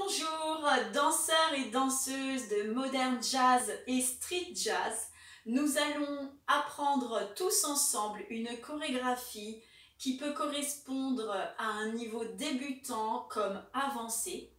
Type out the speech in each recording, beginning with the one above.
Bonjour danseurs et danseuses de modern jazz et street jazz. Nous allons apprendre tous ensemble une chorégraphie qui peut correspondre à un niveau débutant comme avancé,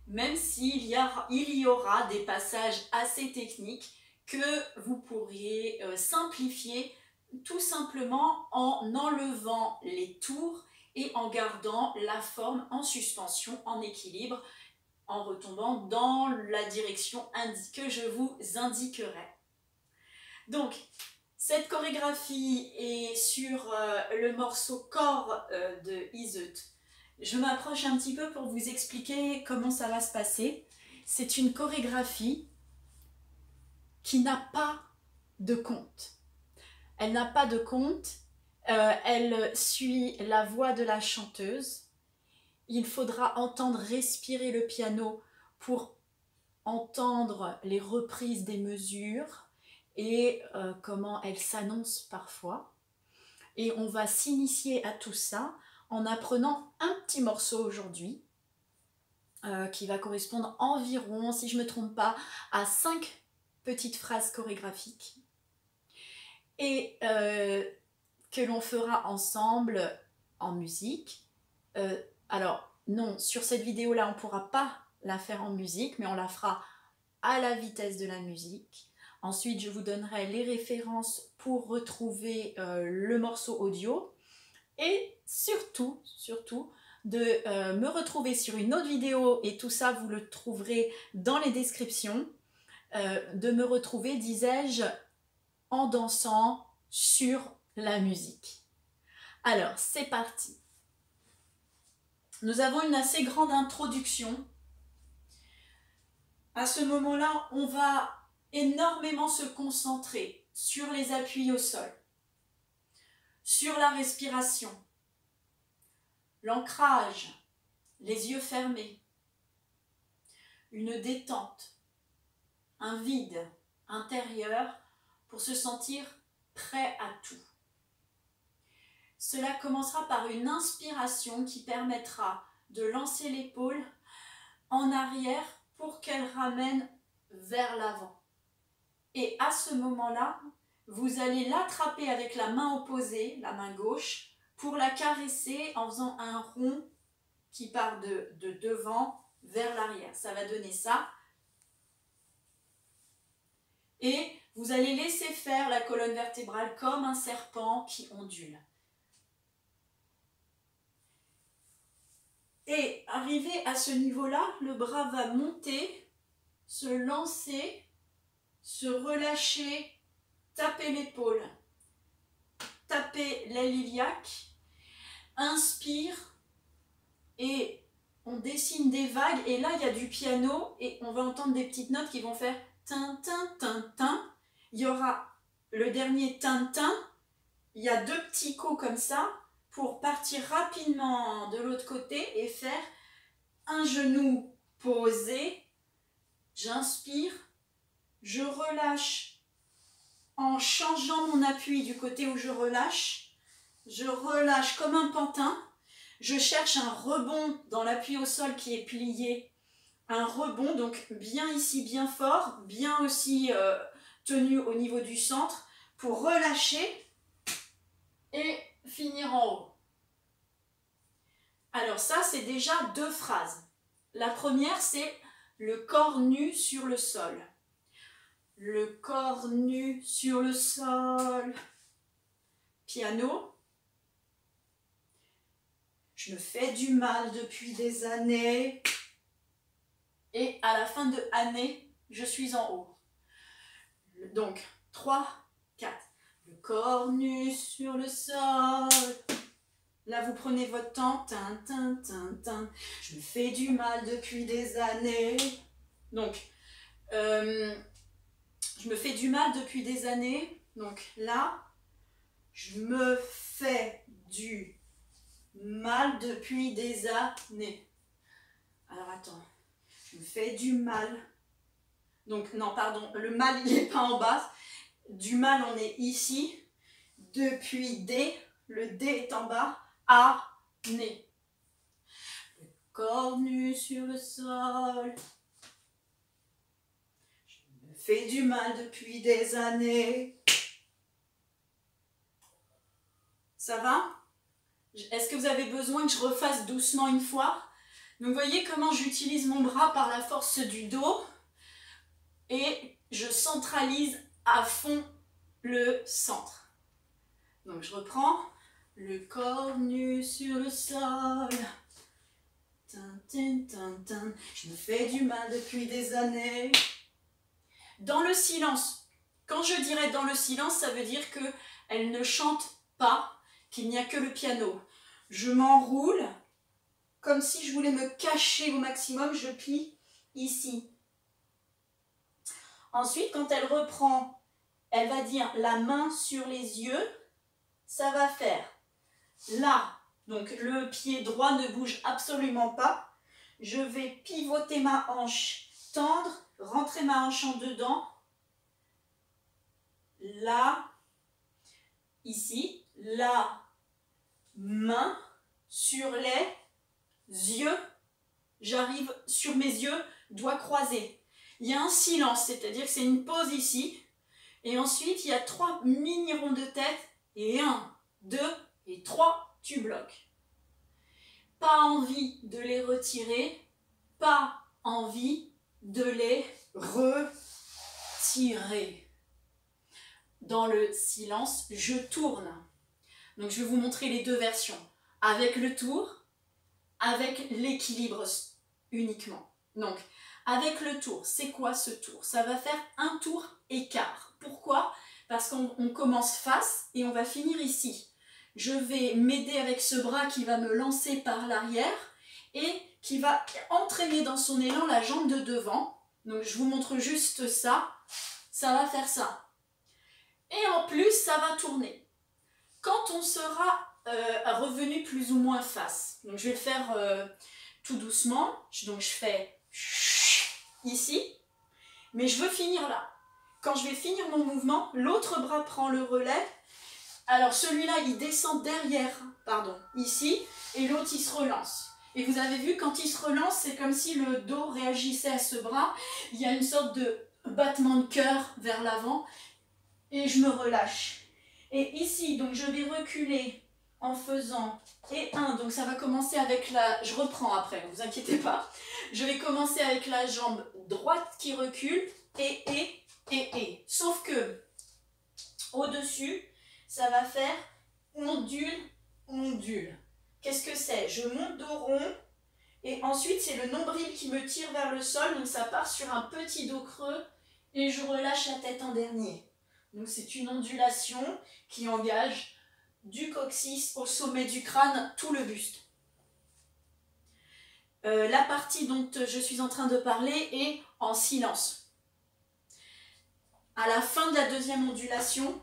même s'il y aura des passages assez techniques que vous pourriez simplifier tout simplement en enlevant les tours et en gardant la forme en suspension, en équilibre, en retombant dans la direction que je vous indiquerai. Donc, cette chorégraphie est sur le morceau Corps de Iseut. Je m'approche un petit peu pour vous expliquer comment ça va se passer. C'est une chorégraphie qui n'a pas de compte. Elle n'a pas de compte, elle suit la voix de la chanteuse. Il faudra entendre respirer le piano pour entendre les reprises des mesures et comment elles s'annoncent parfois. Et on va s'initier à tout ça en apprenant un petit morceau aujourd'hui qui va correspondre environ, si je ne me trompe pas, à 5 petites phrases chorégraphiques et que l'on fera ensemble en musique. Alors non, sur cette vidéo-là, on ne pourra pas la faire en musique, mais on la fera à la vitesse de la musique. Ensuite, je vous donnerai les références pour retrouver le morceau audio. Et surtout, de me retrouver sur une autre vidéo, et tout ça, vous le trouverez dans les descriptions, de me retrouver, disais-je, en dansant sur la musique. Alors, c'est parti. Nous avons une assez grande introduction. À ce moment-là, on va énormément se concentrer sur les appuis au sol, sur la respiration, l'ancrage, les yeux fermés, une détente, un vide intérieur pour se sentir prêt à tout. Cela commencera par une inspiration qui permettra de lancer l'épaule en arrière pour qu'elle ramène vers l'avant. Et à ce moment-là, vous allez l'attraper avec la main opposée, la main gauche, pour la caresser en faisant un rond qui part de devant vers l'arrière. Ça va donner ça. Et vous allez laisser faire la colonne vertébrale comme un serpent qui ondule. Et arrivé à ce niveau-là, le bras va monter, se lancer, se relâcher, taper l'épaule, taper l'aile iliaque, inspire et on dessine des vagues. Et là, il y a du piano et on va entendre des petites notes qui vont faire tin, tin, tin, tin. Il y aura le dernier tin, tin. Il y a 2 petits coups comme ça pour partir rapidement de l'autre côté et faire un genou posé. J'inspire, je relâche en changeant mon appui du côté où je relâche comme un pantin. Je cherche un rebond dans l'appui au sol qui est plié, un rebond, donc bien ici, bien fort, bien aussi tenu au niveau du centre pour relâcher et finir en haut. Alors ça, c'est déjà 2 phrases. La première, c'est le corps nu sur le sol. Le corps nu sur le sol. Piano. Je me fais du mal depuis des années. Et à la fin de année, je suis en haut. Donc, 3, 4. Le corps nu sur le sol. Là, vous prenez votre temps. Tin, tin, tin, tin. Je me fais du mal depuis des années. Donc, je me fais du mal depuis des années. Donc là, je me fais du mal depuis des années. Alors, attends. Je me fais du mal. Donc, non, pardon. Le mal, il n'est pas en bas. Du mal, on est ici. Depuis des. Le D est en bas. A, né. Le corps nu sur le sol. Je me fais du mal depuis des années. Ça va? Est-ce que vous avez besoin que je refasse doucement une fois? Donc, vous voyez comment j'utilise mon bras par la force du dos et je centralise à fond le centre. Donc, je reprends. Le corps nu sur le sol. Je me fais du mal depuis des années. Dans le silence. Quand je dirais dans le silence, ça veut dire qu'elle ne chante pas, qu'il n'y a que le piano. Je m'enroule comme si je voulais me cacher au maximum, je plie ici. Ensuite, quand elle reprend, elle va dire la main sur les yeux, ça va faire là. Donc le pied droit ne bouge absolument pas. Je vais pivoter ma hanche, tendre, rentrer ma hanche en dedans. Là, ici, la main sur les yeux. J'arrive sur mes yeux, doigts croisés. Il y a un silence, c'est-à-dire que c'est une pause ici. Et ensuite, il y a 3 mini-ronds de tête. Et 1, 2 et 3, tu bloques. Pas envie de les retirer. Pas envie de les retirer. Dans le silence, je tourne. Donc, je vais vous montrer les deux versions. Avec le tour, avec l'équilibre uniquement. Donc, avec le tour, c'est quoi ce tour? Ça va faire un tour écart. Pourquoi? Parce qu'on commence face et on va finir ici. Je vais m'aider avec ce bras qui va me lancer par l'arrière et qui va entraîner dans son élan la jambe de devant. Donc, je vous montre juste ça. Ça va faire ça. Et en plus, ça va tourner. Quand on sera revenu plus ou moins face, donc je vais le faire tout doucement. Donc, je fais ici, mais je veux finir là. Quand je vais finir mon mouvement, l'autre bras prend le relais. Alors celui-là, il descend derrière, pardon, ici, et l'autre, il se relance. Et vous avez vu, quand il se relance, c'est comme si le dos réagissait à ce bras. Il y a une sorte de battement de cœur vers l'avant, et je me relâche. Et ici, donc je vais reculer en faisant et 1, donc ça va commencer avec la... Je reprends après, ne vous inquiétez pas. Je vais commencer avec la jambe droite qui recule, et. Sauf que, au-dessus, ça va faire ondule, ondule. Qu'est-ce que c'est? Je monte dos rond, et ensuite c'est le nombril qui me tire vers le sol, donc ça part sur un petit dos creux, et je relâche la tête en dernier. Donc c'est une ondulation qui engage du coccyx au sommet du crâne, tout le buste. La partie dont je suis en train de parler est en silence. À la fin de la deuxième ondulation,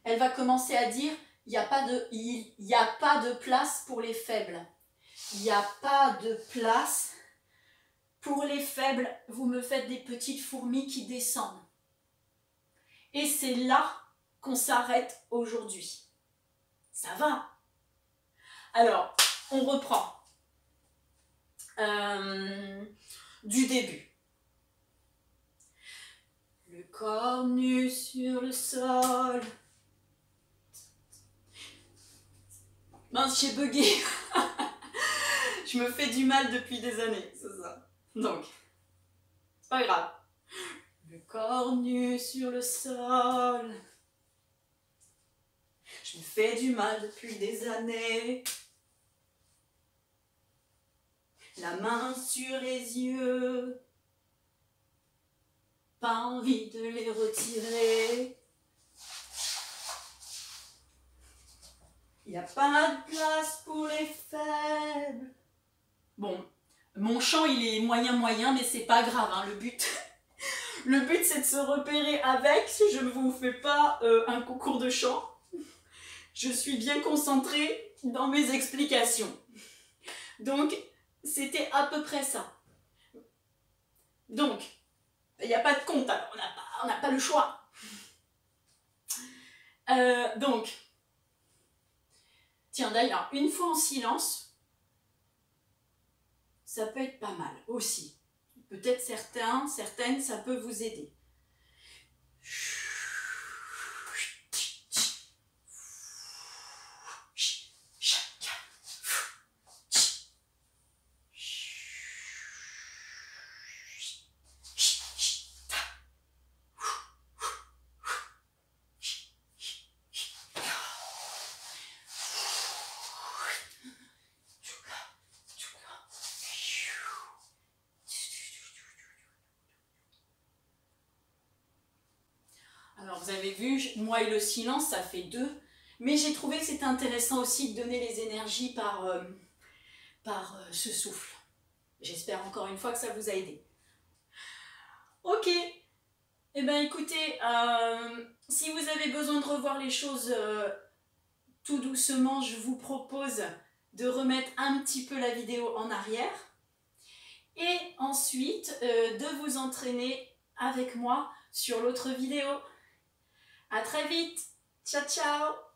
elle va commencer à dire il n'y a pas de place pour les faibles. Il n'y a pas de place pour les faibles. Vous me faites des petites fourmis qui descendent. Et c'est là qu'on s'arrête aujourd'hui. Ça va? Alors, on reprend. Du début. Le corps nu sur le sol. Mince, j'ai bugué. Je me fais du mal depuis des années, c'est ça. Donc, c'est pas grave. Le corps nu sur le sol. Je me fais du mal depuis des années. La main sur les yeux. Pas envie de les retirer. Il n'y a pas de place pour les faibles. Bon, mon chant il est moyen, mais c'est pas grave, hein, le but c'est de se repérer avec. Je ne vous fais pas un concours de chant. Je suis bien concentrée dans mes explications. Donc, c'était à peu près ça. Donc, il n'y a pas de compte, alors on n'a pas le choix. Donc, tiens d'ailleurs, une fois en silence, ça peut être pas mal aussi. Peut-être certaines, ça peut vous aider. Alors vous avez vu, moi et le silence, ça fait 2. Mais j'ai trouvé que c'était intéressant aussi de donner les énergies par ce souffle. J'espère encore une fois que ça vous a aidé. Ok, eh bien écoutez, si vous avez besoin de revoir les choses tout doucement, je vous propose de remettre un petit peu la vidéo en arrière. Et ensuite, de vous entraîner avec moi sur l'autre vidéo. À très vite. Ciao, ciao.